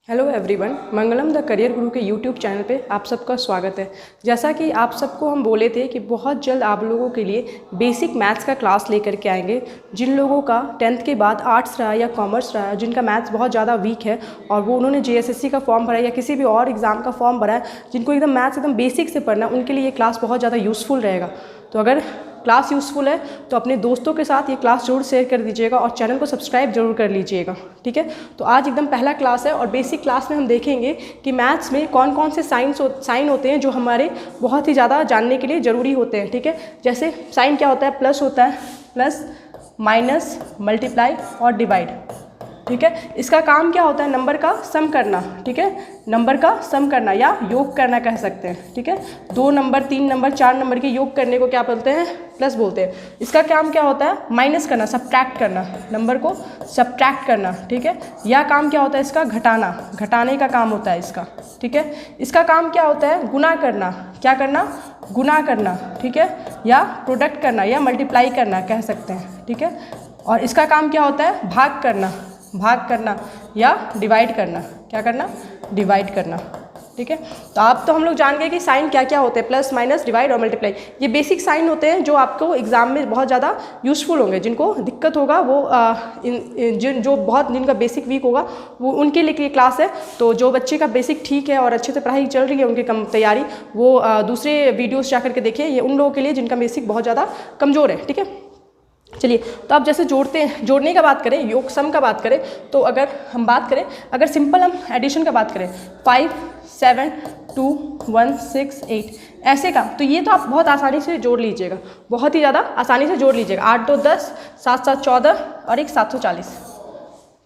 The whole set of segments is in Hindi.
Hello everyone, Mangalam the career गुरु के यूट्यूब चैनल पे आप सबका स्वागत है। जैसा कि आप सबको हम बोले थे कि बहुत जल्द आप लोगों के लिए बेसिक मैथ्स का क्लास लेकर के आएंगे। जिन लोगों का 10th के बाद आर्ट्स रहा या कॉमर्स रहा, जिनका मैथ्स बहुत ज़्यादा वीक है और वो उन्होंने JSSC का फॉर्म भरा या किसी भी और एग्ज़ाम का फॉर्म भरा है, जिनको एकदम मैथ्स एकदम बेसिक से पढ़ना, उनके लिए ये क्लास बहुत ज़्यादा यूज़फुल रहेगा। तो अगर क्लास यूज़फुल है तो अपने दोस्तों के साथ ये क्लास जरूर शेयर कर दीजिएगा और चैनल को सब्सक्राइब जरूर कर लीजिएगा, ठीक है। तो आज एकदम पहला क्लास है और बेसिक क्लास में हम देखेंगे कि मैथ्स में कौन कौन से साइन होते हैं जो हमारे बहुत ही ज़्यादा जानने के लिए ज़रूरी होते हैं, ठीक है। जैसे साइन क्या होता है, प्लस होता है, प्लस माइनस मल्टीप्लाई और डिवाइड, ठीक है। इसका काम क्या होता है, नंबर का सम करना, ठीक है, नंबर का सम करना या योग करना कह सकते हैं, ठीक है। 2 नंबर 3 नंबर 4 नंबर के योग करने को क्या बोलते हैं, प्लस बोलते हैं। इसका काम क्या होता है, माइनस करना, सब्ट्रैक्ट करना, नंबर को सब्ट्रैक्ट करना, ठीक है। या काम क्या होता है इसका, घटाना, घटाने का काम होता है इसका, ठीक है। इसका काम क्या होता है, गुना करना, क्या करना, गुना करना, ठीक है, या प्रोडक्ट करना या मल्टीप्लाई करना कह सकते हैं, ठीक है। और इसका काम क्या होता है, भाग करना, भाग करना या डिवाइड करना, क्या करना, डिवाइड करना, ठीक है। तो आप तो हम लोग जान गए कि साइन क्या क्या होते हैं, प्लस माइनस डिवाइड और मल्टीप्लाई। ये बेसिक साइन होते हैं जो आपको एग्जाम में बहुत ज़्यादा यूज़फुल होंगे। जिनको दिक्कत होगा वो जिनका बेसिक वीक होगा वो उनके लिए क्लास है। तो जो बच्चे का बेसिक ठीक है और अच्छे से पढ़ाई चल रही है उनकी कम तैयारी, वो दूसरे वीडियोज़ जा करके देखिए। ये उन लोगों के लिए जिनका बेसिक बहुत ज़्यादा कमज़ोर है, ठीक है। चलिए, तो आप जैसे जोड़ने का बात करें, योग सम का बात करें, तो अगर हम बात करें, अगर सिंपल हम एडिशन का बात करें, 5 7 2 1 6 8 ऐसे का, तो ये तो आप बहुत आसानी से जोड़ लीजिएगा, बहुत ही ज़्यादा आसानी से जोड़ लीजिएगा। 8 2 10, 7 7 14 और एक 740,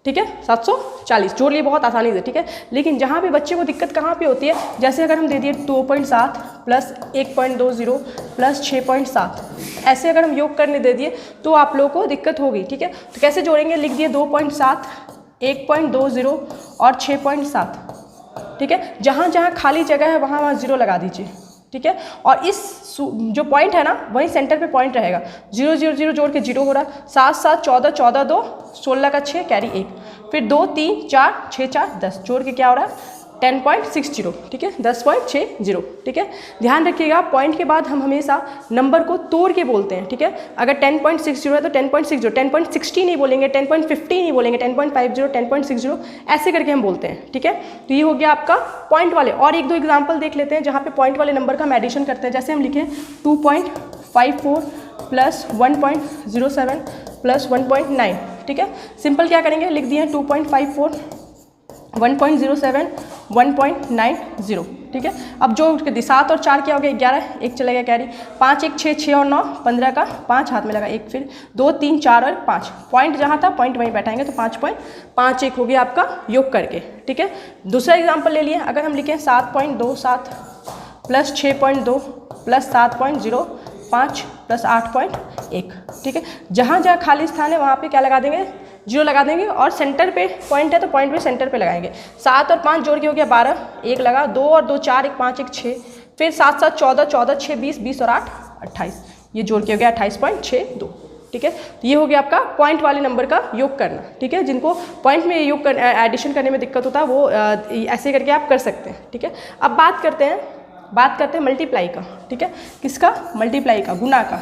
ठीक है, 740 जोड़ लिए बहुत आसानी से, ठीक है। लेकिन जहाँ भी बच्चे को दिक्कत कहाँ पे होती है, जैसे अगर हम दे दिए 2.7 प्लस 1.20 प्लस 6.7, ऐसे अगर हम योग करने दे दिए तो आप लोगों को दिक्कत होगी, ठीक है। तो कैसे जोड़ेंगे, लिख दिए 2.7 1.20 और 6.7, ठीक है। जहाँ जहाँ खाली जगह है वहाँ वहाँ 0 लगा दीजिए, ठीक है। और इस जो पॉइंट है ना, वहीं सेंटर पे पॉइंट रहेगा। 0 0 0 जोड़ के 0 हो रहा, 7 7 14 14 2 16 का 6 कैरी 1, फिर 2 3 4 6 4 10 जोड़ के क्या हो रहा है, 10.60, ठीक है, 10.60, ठीक है। ध्यान रखिएगा, पॉइंट के बाद हम हमेशा नंबर को तोड़ के बोलते हैं, ठीक है। अगर 10.60 है तो 10.60, 10.60 नहीं बोलेंगे, 10.50 नहीं बोलेंगे, 10.50 10.60 ऐसे करके हम बोलते हैं, ठीक है। तो ये हो गया आपका पॉइंट वाले। और एक दो एग्जाम्पल देख लेते हैं जहाँ पे पॉइंट वाले नंबर का हम एडिशन करते हैं। जैसे हम लिखें 2.54 प्लस 1.07 प्लस 1.9, ठीक है। सिंपल क्या करेंगे, लिख दिए 2.54 1.07 1.90, ठीक है। अब जो 7 और 4 क्या हो गया, 11, 1 चला गया कैरी, 5 1 6 6 और 9 15 का 5 हाथ में लगा 1, फिर 2 3 4 और 5, पॉइंट जहाँ था पॉइंट वहीं बैठाएंगे तो 5.51 हो गया आपका योग करके, ठीक है। दूसरा एग्जाम्पल ले लिए, अगर हम लिखें 7.27 प्लस 6.2 प्लस 7.05 प्लस 8.1, ठीक है। जहाँ जहाँ खाली स्थान है वहाँ पे क्या लगा देंगे, 0 लगा देंगे। और सेंटर पे पॉइंट है तो पॉइंट पे सेंटर पे लगाएंगे। 7 और 5 जोड़ के हो गया 12, 1 लगा, 2 और 2 4 1 5 1 6, फिर 7 7 14 14 6 20 20 और 8 28, ये जोड़ के हो गया 28.62, ठीक है। तो ये हो गया आपका पॉइंट वाले नंबर का योग करना, ठीक है। जिनको पॉइंट में योग एडिशन करने में दिक्कत होता है वो ऐसे करके आप कर सकते हैं, ठीक है। अब बात करते हैं मल्टीप्लाई का, ठीक है। किसका, मल्टीप्लाई का, गुना का,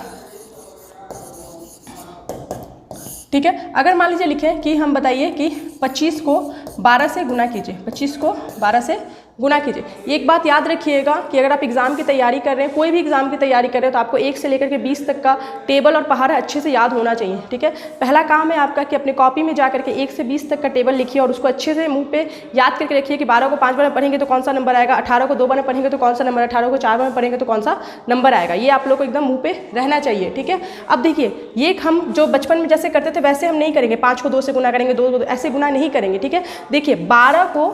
ठीक है। अगर मान लीजिए लिखें कि हम बताइए कि 25 को 12 से गुना कीजिए, 25 को 12 से गुना कीजिए। एक बात याद रखिएगा कि अगर आप एग्ज़ाम की तैयारी कर रहे हैं, कोई भी एग्ज़ाम की तैयारी कर रहे हैं, तो आपको 1 से लेकर के 20 तक का टेबल और पहाड़ा अच्छे से याद होना चाहिए, ठीक है। पहला काम है आपका कि अपने कॉपी में जा करके 1 से 20 तक का टेबल लिखिए और उसको अच्छे से मुंह पे याद करके रखिए कि 12 को 5 बार में पढ़ेंगे तो कौन सा नंबर आएगा, 18 को 2 बार में पढ़ेंगे तो कौन सा नंबर, 18 को 4 बार में पढ़ेंगे तो कौन सा नंबर आएगा। ये आप लोग को एकदम मुँह पे रहना चाहिए, ठीक है। अब देखिए, ये हम जो बचपन में जैसे करते थे वैसे हम नहीं करेंगे, 5 को 2 से गुना करेंगे, 2 ऐसे गुना नहीं करेंगे, ठीक है। देखिए 12 को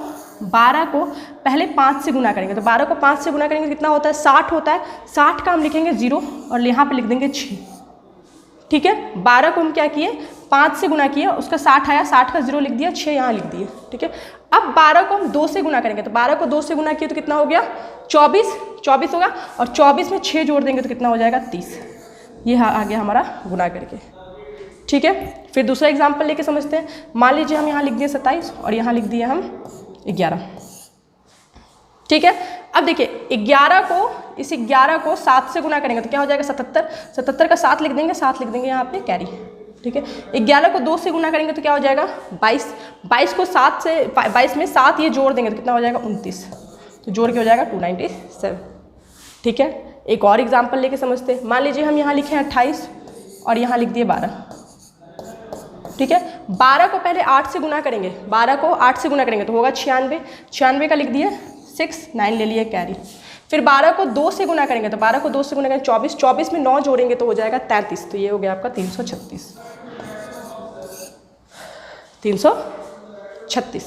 पहले 5 से गुना करेंगे, तो 12 को 5 से गुना करेंगे तो कितना होता है, 60 होता है। 60 का हम लिखेंगे 0 और यहाँ पे लिख देंगे 6, ठीक है। 12 को हम क्या किए, 5 से गुना किए, उसका 60 आया, 60 का 0 लिख दिया, 6 यहाँ लिख दिए, ठीक है। अब 12 को हम 2 से गुना करेंगे, तो 12 को 2 से गुना किए तो कितना हो गया, 24 होगा, और 24 में 6 जोड़ देंगे तो कितना हो जाएगा, 30। ये आ गया हमारा गुना करके, ठीक है। फिर दूसरा एग्जाम्पल लेके समझते हैं। मान लीजिए हम यहाँ लिख दिए 27 और यहाँ लिख दिए हम 11। ठीक है, अब देखिए 11 को, इस 11 को 7 से गुना करेंगे तो क्या हो जाएगा 77। 77 का 7 लिख देंगे, 7 लिख देंगे यहाँ पे कैरी। ठीक है, 11 को 2 से गुना करेंगे तो क्या हो जाएगा 22। 22 को 7 से 22 में 7 ये जोड़ देंगे तो कितना हो जाएगा 29। तो जोड़ के हो जाएगा 297। ठीक है, एक और एग्जाम्पल लेके समझते हैं। मान लीजिए हम यहाँ लिखे 28 और यहाँ लिख दिए 12। ठीक है, 12 को पहले 8 से गुना करेंगे, 12 को 8 से गुना करेंगे तो होगा 96। 96 का लिख दिए 6, 9 ले लिए कैरी। फिर 12 को 2 से गुना करेंगे तो 12 को 2 से गुना करेंगे 24, 24 में 9 जोड़ेंगे तो हो जाएगा 33। तो ये हो गया आपका 336। 336।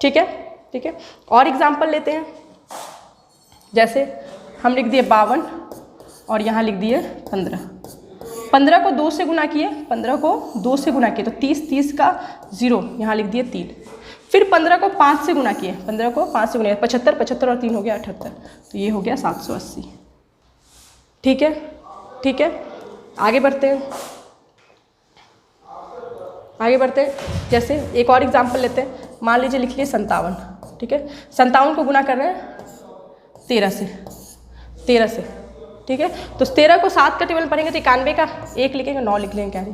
ठीक है, ठीक है, और एग्जाम्पल लेते हैं। जैसे हम लिख दिए 52 और यहाँ लिख दिए 15। 15 को 2 से गुना किए, 15 को 2 से गुना किए तो 30, 30 का 0 यहाँ लिख दिए 3। फिर 15 को 5 से गुना किए, 15 को 5 से गुना 75, 75 और 3 हो गया 78। तो ये हो गया 780। ठीक है, ठीक है, आगे बढ़ते हैं, आगे बढ़ते हैं। जैसे एक और एग्जाम्पल लेते हैं। मान लीजिए लिख लिए 57। ठीक है, 57 को गुना कर रहे हैं 13 से, 13 से। ठीक है, तो 13 को 7 का टेबल पढ़ेंगे तो 91 का 1 लिखेंगे, 9 लिख लेंगे कैरी।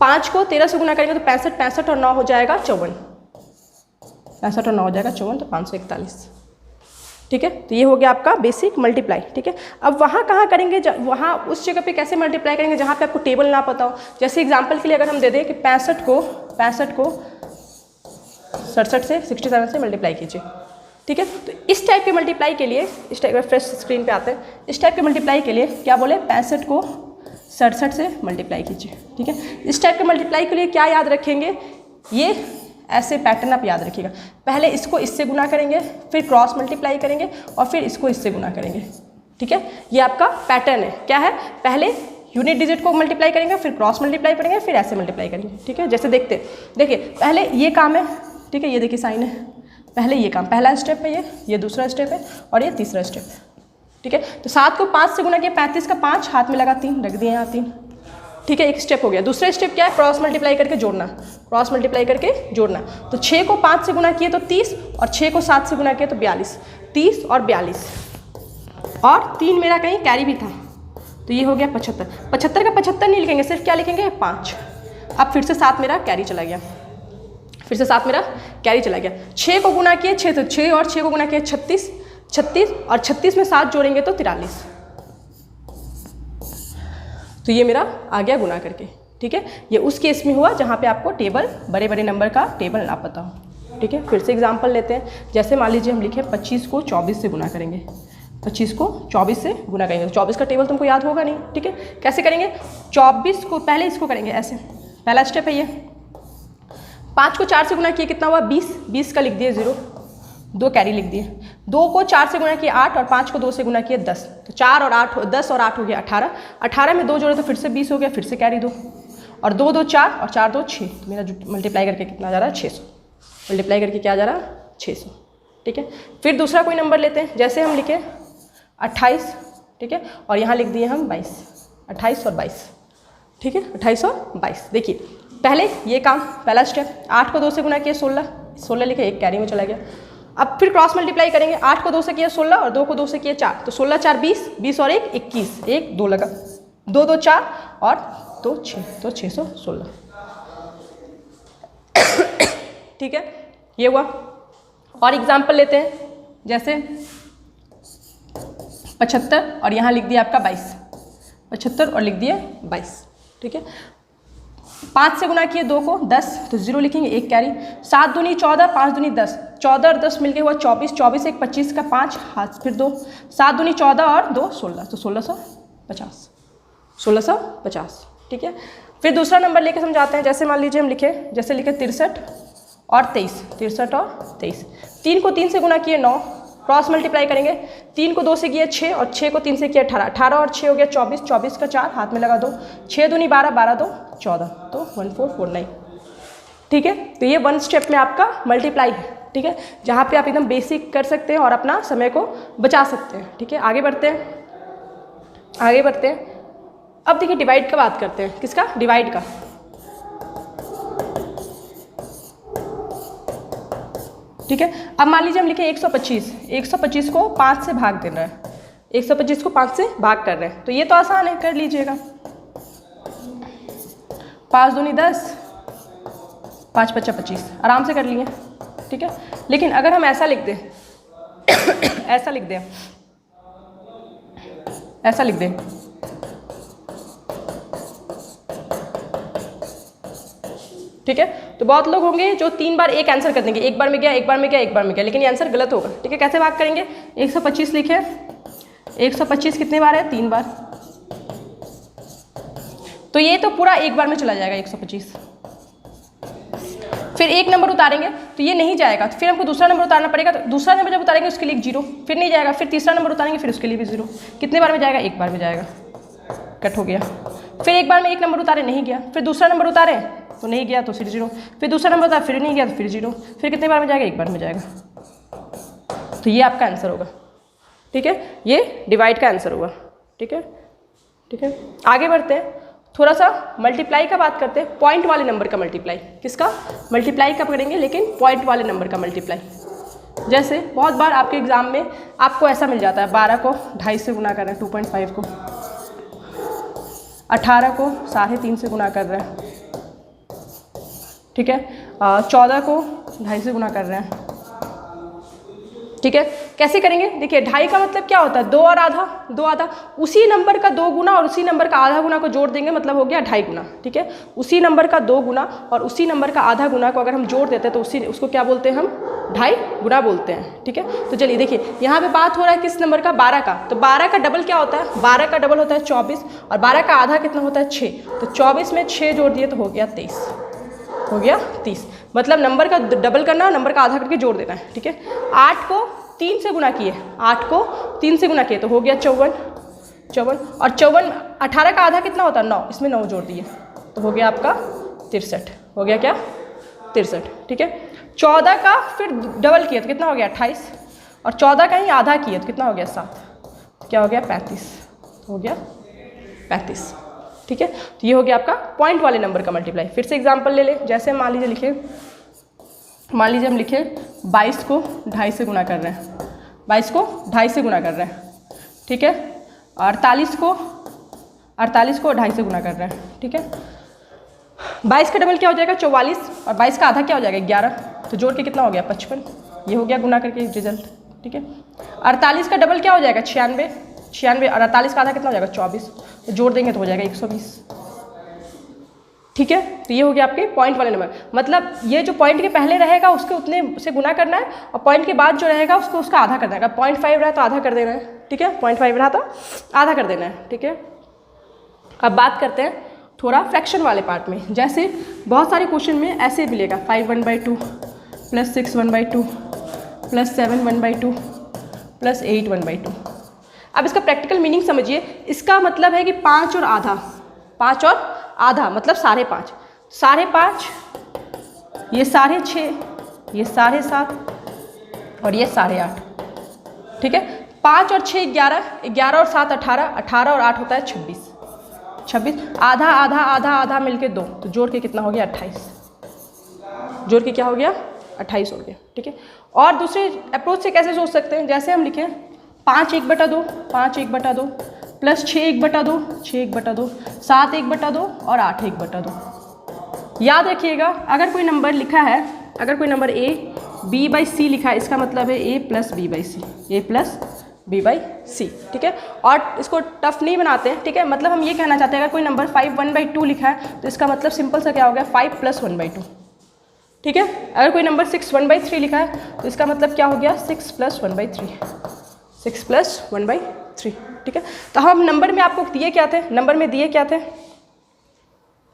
5 को 13 से गुना करेंगे तो 65, 65 और 9 हो जाएगा 54। 65 और 9 हो जाएगा 54, तो 541। ठीक है, तो ये हो गया आपका बेसिक मल्टीप्लाई। ठीक है, अब वहाँ कहाँ करेंगे, वहाँ उस जगह पे कैसे मल्टीप्लाई करेंगे जहाँ पे आपको टेबल ना पता हो। जैसे एग्जांपल के लिए अगर हम दे दें कि 65 को 67 से 67 से मल्टीप्लाई कीजिए। ठीक है, तो इस टाइप के मल्टीप्लाई के लिए, इस टाइप फ्रेश स्क्रीन पे आते हैं, इस टाइप के मल्टीप्लाई के लिए क्या बोले 65 को 67 से मल्टीप्लाई कीजिए। ठीक है, इस टाइप के मल्टीप्लाई के लिए क्या याद रखेंगे, ये ऐसे पैटर्न आप याद रखिएगा। पहले इसको इससे गुना करेंगे, फिर क्रॉस मल्टीप्लाई करेंगे और फिर इसको इससे गुना करेंगे। ठीक है, ये आपका पैटर्न है। क्या है, पहले यूनिट डिजिट को मल्टीप्लाई करेंगे, फिर क्रॉस मल्टीप्लाई करेंगे, फिर ऐसे मल्टीप्लाई करेंगे। ठीक है, जैसे देखते, देखिए पहले ये काम है। ठीक है, ये देखिए साइन है, पहले ये काम, पहला स्टेप है ये दूसरा स्टेप है और ये तीसरा स्टेप है। ठीक है, तो 7 को 5 से गुना किया, 35 का 5 हाथ में लगा 3 रख दिए यहाँ 3। ठीक है, एक स्टेप हो गया। दूसरा स्टेप क्या है, क्रॉस मल्टीप्लाई करके जोड़ना, क्रॉस मल्टीप्लाई करके जोड़ना। तो 6 को 5 से गुना किए तो 30 और 6 को 7 से गुना किए तो 42। 30 और 42 और 3 मेरा कहीं कैरी भी था, तो ये हो गया 75। 75 का 75 नहीं लिखेंगे, सिर्फ क्या लिखेंगे 5। अब फिर से 7 मेरा कैरी चला गया, फिर से 7 मेरा कैरी चला गया। 6 को गुना किए 6, तो 6 और 6 को गुना किए 36, 36 और 36 में 7 जोड़ेंगे तो 43। तो ये मेरा आ गया गुना करके। ठीक है, ये उस केस में हुआ जहाँ पे आपको टेबल, बड़े बड़े नंबर का टेबल ना पता हो। ठीक है, फिर से एग्जांपल लेते हैं। जैसे मान लीजिए हम लिखे 25 को 24 से गुना करेंगे, 25 को 24 से गुना करेंगे तो 24 का टेबल तुमको याद होगा नहीं। ठीक है, कैसे करेंगे, 24 को पहले इसको करेंगे ऐसे, पहला स्टेप है ये। 5 को 4 से गुना किए कितना हुआ 20, 20 का लिख दिए 0, 2 कैरी लिख दिए। 2 को 4 से गुना किए 8 और 5 को 2 से गुना किए 10, तो 4 और 8 10 और 8 हो गया 18। 18 में 2 जोड़े तो फिर से 20 हो गया, फिर से कैरी 2 और 2 2 4 और 4 2 6। तो मेरा मल्टीप्लाई करके कितना जा रहा है 600, मल्टीप्लाई करके क्या जा रहा है 600। ठीक है, फिर दूसरा कोई नंबर लेते हैं। जैसे हम लिखे 28, ठीक है, और यहाँ लिख दिए हम 22, 28 और 22। ठीक है, 28 और 22। देखिए पहले ये काम, पहला स्टेप, 8 को 2 से गुना किया 16, 16 लिखे, एक कैरी में चला गया। अब फिर क्रॉस मल्टीप्लाई करेंगे, 8 को 2 से किया 16 और 2 को 2 से किया 4, तो 16 4 20, 20 और 1 21, 1 2 लगा, 2 2 4 और 2 6, तो 616। ठीक है, ये हुआ। और एग्जाम्पल लेते हैं। जैसे 75 और यहाँ लिख दिया आपका 22, 75 और लिख दिया 22। ठीक है, 5 से गुना किए 2 को 10, तो 0 लिखेंगे, एक कैरी। 7 दूनी 14, 5 दूनी 10, 14 और 10 मिलके हुआ 24, 24 एक 25 का 5 हाथ फिर 2, 7 दूनी 14 और 2 16, तो 1650, 1650। ठीक है, फिर दूसरा नंबर लेके समझाते हैं। जैसे मान लीजिए हम लिखे, जैसे लिखे 63 और 23, 63 और 23। 3 को 3 से गुना किए 9, क्रॉस मल्टीप्लाई करेंगे। 3 को 2 से किए 6 और 6 को 3 से किया 18, 18 और 6 हो गया 24, 24 का 4 हाथ में लगा 2, 6 दूनी 12, 12 2 14, तो 1449। ठीक है, तो ये 1 स्टेप में आपका मल्टीप्लाई है। ठीक है, जहाँ पे आप एकदम बेसिक कर सकते हैं और अपना समय को बचा सकते हैं। ठीक है, आगे बढ़ते हैं, आगे बढ़ते हैं। अब देखिए डिवाइड का बात करते हैं। किसका, डिवाइड का। ठीक है। अब मान लीजिए हम लिखे 125, 125 को 5 से भाग देना है, 125 को 5 से भाग कर रहे हैं, तो ये तो आसान है, कर लीजिएगा। 5 दूनी 10, 5 पच्चा 25, आराम से कर लिए, ठीक है। लेकिन अगर हम ऐसा लिख दें ऐसा लिख दें, ऐसा लिख दें, ठीक है, तो बहुत लोग होंगे जो 3 बार एक आंसर कर देंगे, एक बार में गया, एक बार में गया, एक बार में गया, लेकिन ये आंसर गलत होगा, ठीक है। कैसे भाग करेंगे? 125 लिखे, 125 कितने बार है? 3 बार, तो ये तो पूरा एक बार में चला जाएगा 125। फिर एक नंबर उतारेंगे तो ये नहीं जाएगा, तो फिर हमको दूसरा नंबर उतारना पड़ेगा, तो दूसरा नंबर जब उतारेंगे उसके लिए 0, फिर नहीं जाएगा, फिर तीसरा नंबर उतारेंगे, फिर उसके लिए भी 0। कितने बार में जाएगा? एक बार में जाएगा, कट हो गया। फिर एक बार में एक नंबर उतारे, नहीं गया, फिर दूसरा नंबर उतारे तो नहीं गया, तो फिर 0, फिर दूसरा नंबर उतारे, फिर नहीं गया, तो फिर 0, फिर कितने बार में जाएगा? एक बार में जाएगा। तो ये आपका आंसर होगा, ठीक है, ये डिवाइड का आंसर होगा, ठीक है, ठीक है। आगे बढ़ते हैं, थोड़ा सा मल्टीप्लाई का बात करते हैं, पॉइंट वाले नंबर का मल्टीप्लाई। किसका मल्टीप्लाई का करेंगे? लेकिन पॉइंट वाले नंबर का मल्टीप्लाई। जैसे बहुत बार आपके एग्जाम में आपको ऐसा मिल जाता है, 12 को 2.5 से गुना कर रहे हैं, 2.5 को, 18 को 3.5 से गुना कर रहे हैं, ठीक है, 14 को 2.5 से गुना कर रहे हैं, ठीक है। कैसे करेंगे? देखिए 2.5 का मतलब क्या होता है? 2 और आधा, 2 आधा, उसी नंबर का 2 गुना और उसी नंबर का आधा गुना को जोड़ देंगे, मतलब हो गया 2.5 गुना, ठीक है। उसी नंबर का 2 गुना और उसी नंबर का आधा गुना को अगर हम जोड़ देते हैं तो उसको क्या बोलते हैं? हम 2.5 गुना बोलते हैं, ठीक है। तो चलिए देखिए, यहाँ पे बात हो रहा है किस नंबर का? 12 का। तो 12 का डबल क्या होता है? 12 का डबल होता है 24, और 12 का आधा कितना होता है? 6। तो 24 में 6 जोड़ दिए तो हो गया 23, हो गया 30। मतलब नंबर का डबल करना और नंबर का आधा करके जोड़ देना है, ठीक है। 8 को 3 से गुना किए, 8 को 3 से गुना किए तो हो गया 54, 54, और 54, 18 का आधा कितना होता है? 9, इसमें 9 जोड़ दिए तो हो गया आपका 63, हो गया क्या? 63, ठीक है। 14 का फिर डबल किया तो कितना हो गया? 28, और 14 का ही आधा किया तो कितना हो गया? 7, क्या हो गया? 35, हो गया 35, ठीक है। तो ये हो गया आपका पॉइंट वाले नंबर का मल्टीप्लाई। फिर से एग्जांपल ले ले, जैसे मान लीजिए लिखे, मान लीजिए हम लिखे 22 को 2.5 से गुना कर रहे हैं, 22 को 2.5 से गुना कर रहे हैं, ठीक है। 48 को 2.5 से गुना कर रहे हैं, ठीक है। 22 का डबल क्या हो जाएगा? 44, और 22 का आधा क्या हो जाएगा? 11, तो जोड़ के कितना हो गया? 55, ये हो गया गुना करके रिजल्ट, ठीक है। 48 का डबल क्या हो जाएगा? 96, 96, और 48 का आधा कितना हो जाएगा? 24, तो जोड़ देंगे तो हो जाएगा 120, ठीक है। तो ये हो गया आपके पॉइंट वाले नंबर। मतलब ये जो पॉइंट के पहले रहेगा उसके उतने से गुना करना है, और पॉइंट के बाद जो रहेगा उसको उसका आधा करना है। अगर 0.5 रहा तो आधा कर देना है, ठीक है, 0.5 रहा तो आधा कर देना है, ठीक है। अब बात करते हैं थोड़ा फ्रैक्शन वाले पार्ट में। जैसे बहुत सारे क्वेश्चन में ऐसे मिलेगा 5 1/2 + 6 1/2 + 7 1/2 + 8 1/2। अब इसका प्रैक्टिकल मीनिंग समझिए। इसका मतलब है कि 5 और आधा, 5 और आधा मतलब 5.5, 5.5, ये 6.5, ये 7.5, और ये 8.5, ठीक है। 5 और 6 11, 11 और 7 18, 18 और 8 होता है 26, 26, आधा आधा आधा आधा मिलके 2, तो जोड़ के कितना हो गया? 28, जोड़ के क्या हो गया? 28 हो गया, ठीक है। और दूसरे अप्रोच से कैसे सोच सकते हैं? जैसे हम लिखें 5 1/2, 5 1/2 + 6 1/2, 6 1/2, 7 1/2 और 8 1/2। याद रखिएगा, अगर कोई नंबर लिखा है, अगर कोई नंबर a b/c लिखा है, इसका मतलब है a + b/c, a + b/c, ठीक है। और इसको टफ नहीं बनाते हैं, ठीक है। मतलब हम ये कहना चाहते हैं, अगर कोई नंबर 5 1/2 लिखा है तो इसका मतलब सिंपल सा क्या हो गया? 5 + 1/2, ठीक है। अगर कोई नंबर 6 1/3 लिखा है तो इसका मतलब क्या हो गया? 6 + 1/3, 6 + 1/3, ठीक है। तो हम नंबर में आपको दिए क्या थे? नंबर में दिए क्या थे?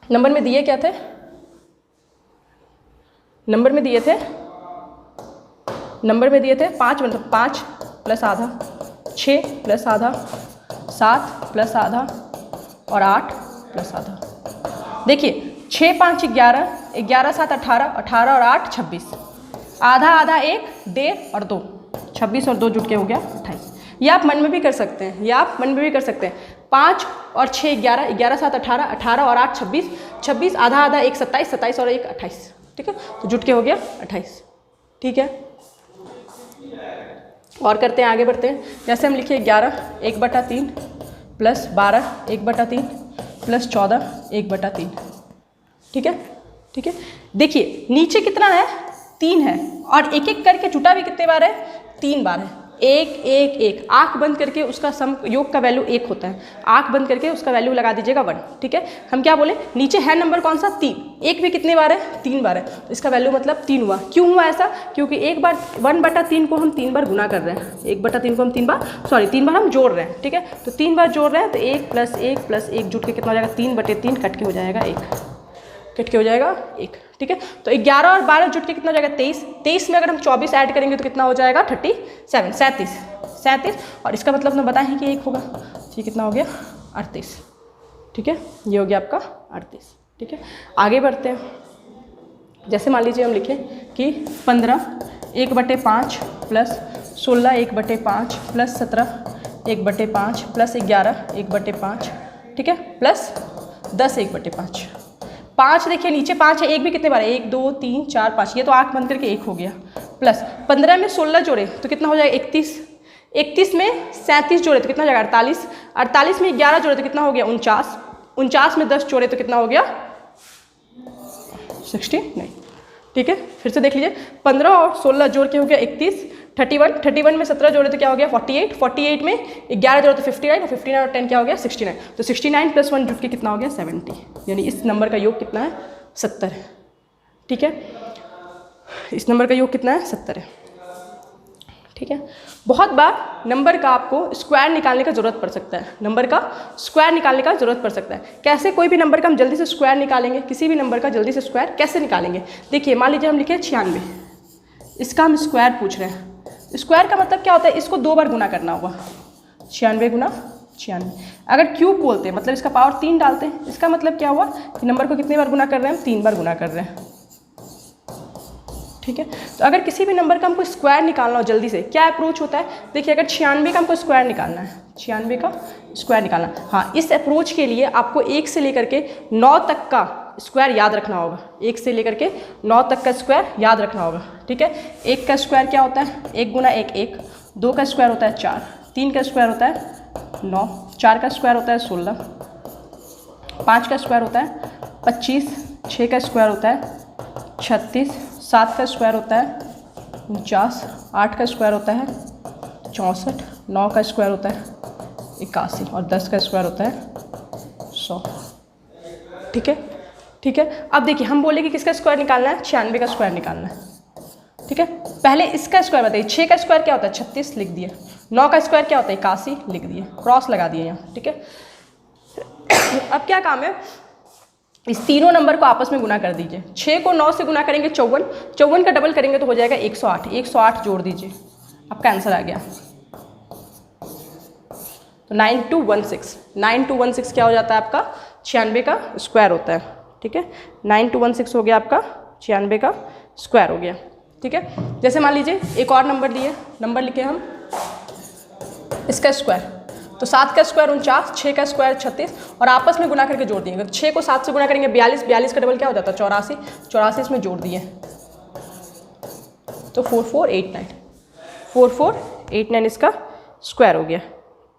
नंबर में दिए क्या थे? नंबर में दिए थे, नंबर में दिए थे 5 मतलब 5 + आधा, 6 + आधा, 7 + आधा और 8 + आधा। देखिए 6 5 11, 11 7 18, 18 और 8 26, आधा आधा 1 1.5 और 2, 26 और 2 जुट के हो गया 28। ये आप मन में भी कर सकते हैं, ये आप मन में भी कर सकते हैं। 5 और 6 11, 11 7 18, 18 और 8 26, 26 आधा आधा 1 27, 27 और 1 28, ठीक है। तो जुट के हो गया 28, ठीक है। और करते हैं, आगे बढ़ते हैं। जैसे हम लिखिए 11 1/3 प्लस 12 1/3 प्लस 14 1/3। ठीक है, ठीक है। देखिए नीचे कितना है, 3 है, और एक एक करके जुटा भी कितने बार है, 3 बार है। 1 1 1, आँख बंद करके उसका सम योग का वैल्यू 1 होता है, आँख बंद करके उसका वैल्यू लगा दीजिएगा 1। ठीक है, हम क्या बोले, नीचे है नंबर कौन सा, 3, 1 भी कितने बार है, 3 बार है, तो इसका वैल्यू मतलब 3 हुआ। क्यों हुआ ऐसा, क्योंकि 1/3 को हम 3 बार गुना कर रहे हैं, 1/3 को हम 3 बार हम जोड़ रहे हैं। ठीक है, तो 3 बार जोड़ रहे हैं, तो 1 + 1 जुट के कितना हो जाएगा, 3/3 कट के हो जाएगा 1, कट के हो जाएगा 1। ठीक है, तो 11 और 12 जुट के कितना हो जाएगा, 23। 23 में अगर हम 24 ऐड करेंगे तो कितना हो जाएगा, 37। और इसका मतलब ना बताएं कि 1 होगा, ये कितना हो गया, 38। ठीक है, ये हो गया आपका 38। ठीक है, आगे बढ़ते हैं। जैसे मान लीजिए हम लिखें कि 15 1/5 प्लस 16 1/5 प्लस 17 1/5 प्लस 11 1/5। ठीक है, प्लस 10 1/5। 5 देखिए नीचे 5 है, 1 भी कितने बार है, 1 2 3 4 5, ये तो आँख बंद करके 1 हो गया। प्लस 15 में 16 जोड़े तो कितना हो जाएगा, 31। 31 में 37 जोड़े तो कितना हो जाएगा, 48। 48 में 11 जोड़े तो कितना हो गया, 49। 49 में 10 जोड़े तो कितना हो गया, 69। ठीक है, फिर से देख लीजिए, 15 और 16 जोड़ के हो गया 31। 31 में 17 जोड़े तो क्या हो गया, 48। 48 में 11 जोड़े तो 59, और 59 और 10 क्या हो गया, 69। तो 69 + 1 जुट के कितना हो गया, 70। यानी इस नंबर का योग कितना है, 70 है। ठीक है, इस नंबर का योग कितना है, 70 है। ठीक है, बहुत बार नंबर का आपको स्क्वायर निकालने का ज़रूरत पड़ सकता है, नंबर का स्क्वायर निकालने का ज़रूरत पड़ सकता है। कैसे, कोई भी नंबर का हम जल्दी से स्क्वायर निकालेंगे, किसी भी नंबर का जल्दी से स्क्वायर कैसे निकालेंगे। देखिए मान लीजिए हम लिखे 96, इसका हम स्क्वायर पूछ रहे हैं। स्क्वायर का मतलब क्या होता है, इसको 2 बार गुना करना होगा, 96 × 96। अगर क्यूब बोलते हैं मतलब इसका पावर 3 डालते हैं, इसका मतलब क्या हुआ कि नंबर को कितने बार गुना कर रहे हैं, 3 बार गुना कर रहे हैं। ठीक है, तो अगर किसी भी नंबर का हमको स्क्वायर निकालना हो जल्दी से, क्या अप्रोच होता है, देखिए अगर 96 का हमको स्क्वायर निकालना है, 96 का स्क्वायर निकालना, हाँ, इस अप्रोच के लिए आपको 1 से लेकर के 9 तक का स्क्वायर याद रखना होगा। 1 से लेकर के 9 तक का स्क्वायर याद रखना होगा। ठीक है, 1 का स्क्वायर क्या होता है, 1 × 1 1, 2 का स्क्वायर होता है 4, 3 का स्क्वायर होता है 9, 4 का स्क्वायर होता है 16, 5 का स्क्वायर होता है 25, 6 का स्क्वायर होता है 36, 7 का स्क्वायर होता है 49, 8 का स्क्वायर होता है 64, 9 का स्क्वायर होता है 81 और 10 का स्क्वायर होता है 100। ठीक है, ठीक है। अब देखिए हम बोले कि किसका स्क्वायर निकालना है, 96 का स्क्वायर निकालना है। ठीक है, पहले इसका स्क्वायर बताइए, 6 का स्क्वायर क्या होता है, 36 लिख दिए, 9 का स्क्वायर क्या होता है, 81 लिख दिए, क्रॉस लगा दिए यहाँ। ठीक है, अब क्या काम है, इस तीनों नंबर को आपस में गुना कर दीजिए। 6 को 9 से गुना करेंगे 54, 54 का डबल करेंगे तो हो जाएगा 108, 108 जोड़ दीजिए, आपका आंसर आ गया। तो 9216, 9216 क्या हो जाता है आपका, 96 का स्क्वायर होता है। ठीक है, 9216 हो गया आपका 96 का स्क्वायर हो गया। ठीक है, जैसे मान लीजिए एक और नंबर लिए, नंबर लिखे हम इसका स्क्वायर, तो 7 का स्क्वायर 49, 6 का स्क्वायर 36 और आपस में गुना करके जोड़ दिए। अगर 6 को 7 से गुना करेंगे 42, 42 का डबल क्या हो जाता है 84, 84 इसमें जोड़ दिए तो 4489, 4489 इसका स्क्वायर हो गया।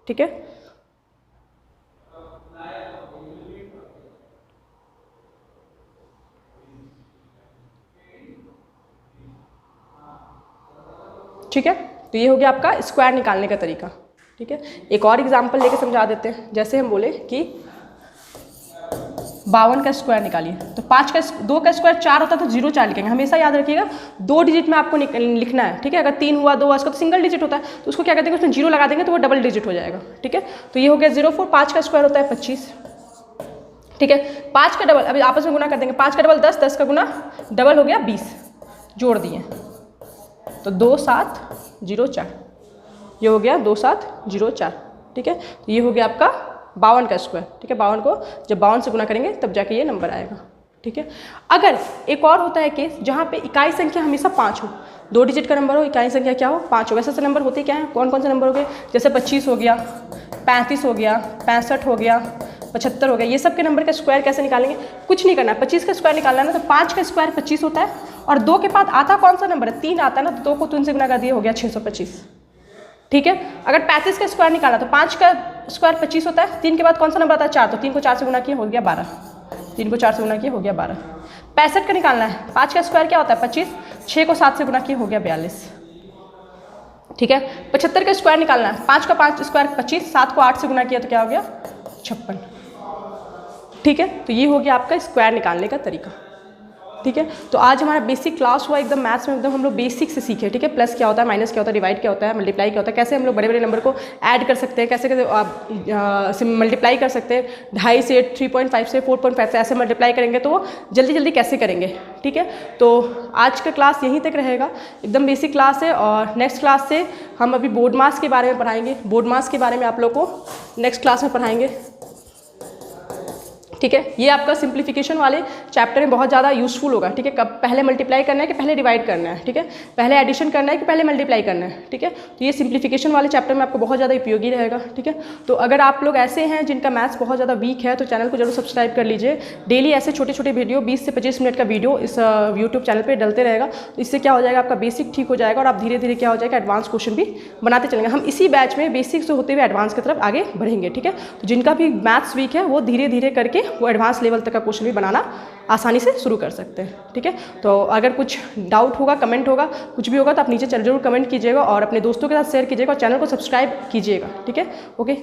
ठीक है, ठीक है, तो ये हो गया आपका स्क्वायर निकालने का तरीका। ठीक है, एक और एग्जांपल लेके समझा देते हैं। जैसे हम बोले कि 52 का स्क्वायर निकालिए, तो 2 का स्क्वायर 4 होता है तो 0 4 लिखेंगे। हमेशा याद रखिएगा 2 डिजिट में आपको लिखना है। ठीक है, अगर 3 हुआ 2 हुआ इसका तो सिंगल डिजिट होता है, तो उसको क्या कहते हैं, उसमें 0 लगा देंगे तो वो डबल डिजिट हो जाएगा। ठीक है, तो ये हो गया 04। 5 का स्क्वायर होता है 25। ठीक है, 5 का डबल अभी आपस में गुना कर देंगे, 5 का डबल 10, 10 का गुना डबल हो गया 20, जोड़ दिए तो 2704, ये हो गया 2704। ठीक है, तो ये हो गया आपका 52 का स्क्वायर। ठीक है, 52 को जब 52 से गुना करेंगे तब जाके ये नंबर आएगा। ठीक है, अगर एक और होता है केस जहाँ पे इकाई संख्या हमेशा 5 हो, 2 डिजिट का नंबर हो, इकाई संख्या क्या हो 5 हो। वैसे से नंबर होते क्या हैं, कौन कौन से नंबर हो गए, जैसे 25 हो गया, 35 हो गया, 65 हो गया, 75 हो गया, ये सब के नंबर का स्क्वायर कैसे निकालेंगे, कुछ नहीं करना है। 25 का स्क्वायर निकालना है ना, तो 5 का स्क्वायर 25 होता है और 2 के बाद आता कौन सा नंबर है, 3 आता है ना, तो 2 को 3 से गुना कर दिए हो गया 625। ठीक है। अगर 35 का स्क्वायर निकाला तो 5 का स्क्वायर 25 होता है, 3 के बाद कौन सा नंबर आता है 4, तो 3 को 4 से गुना किया हो गया 12, 3 को 4 से गुना किया हो गया 12। 65 का निकालना है, 5 का स्क्वायर क्या होता है 25, 6 को 7 से गुना किया हो गया 42, ठीक है। 75 का स्क्वायर निकालना है, 5 का 5 स्क्वायर 25, 7 को 8 से गुना किया तो क्या हो गया 56, ठीक है। तो ये हो गया आपका स्क्वायर निकालने का तरीका, ठीक है। तो आज हमारा बेसिक क्लास हुआ एकदम मैथ्स में, एकदम हम लोग बेसिक से सीखे, ठीक है। प्लस क्या होता है, माइनस क्या होता है, डिवाइड क्या होता है, मल्टीप्लाई क्या होता है, कैसे हम लोग बड़े बड़े नंबर को ऐड कर सकते हैं, कैसे कैसे मल्टीप्लाई कर सकते हैं, 2.5 से 3.5 से 4.5 से ऐसे मल्टीप्लाई करेंगे तो वो जल्दी जल्दी कैसे करेंगे, ठीक है। तो आज का क्लास यहीं तक रहेगा, एकदम बेसिक क्लास है। और नेक्स्ट क्लास से हम अभी बोर्ड मास के बारे में पढ़ाएंगे, बोर्ड मास के बारे में आप लोग को नेक्स्ट क्लास में पढ़ाएंगे, ठीक है। ये आपका सिंप्लीफिकेशन वाले चैप्टर में बहुत ज़्यादा यूजफुल होगा, ठीक है। कब पहले मल्टीप्लाई करना है कि पहले डिवाइड करना है, ठीक है, पहले एडिशन करना है कि पहले मल्टीप्लाई करना है, ठीक है। तो ये सिंप्लीफिकेशन वाले चैप्टर में आपको बहुत ज़्यादा उपयोगी रहेगा, ठीक है। तो अगर आप लोग ऐसे हैं जिनका मैथ्स बहुत ज़्यादा वीक है तो चैनल को जरूर सब्सक्राइब कर लीजिए। डेली ऐसे छोटे छोटे वीडियो 20 से 25 मिनट का वीडियो इस यूट्यूब चैनल पर डलते रहेगा। तो इससे क्या हो जाएगा, आपका बेसिक ठीक हो जाएगा और आप धीरे धीरे क्या हो जाएगा, एडवांस क्वेश्चन भी बनाते चलेंगे। हम इसी बैच में बेसिक से होते हुए एडवांस की तरफ आगे बढ़ेंगे, ठीक है। तो जिनका भी मैथ्स वीक है वो धीरे धीरे करके वो एडवांस लेवल का क्वेश्चन भी बनाना आसानी से शुरू कर सकते हैं, ठीक है। तो अगर कुछ डाउट होगा, कमेंट होगा, कुछ भी होगा तो आप नीचे जरूर कमेंट कीजिएगा और अपने दोस्तों के साथ शेयर कीजिएगा और चैनल को सब्सक्राइब कीजिएगा, ठीक है। ओके।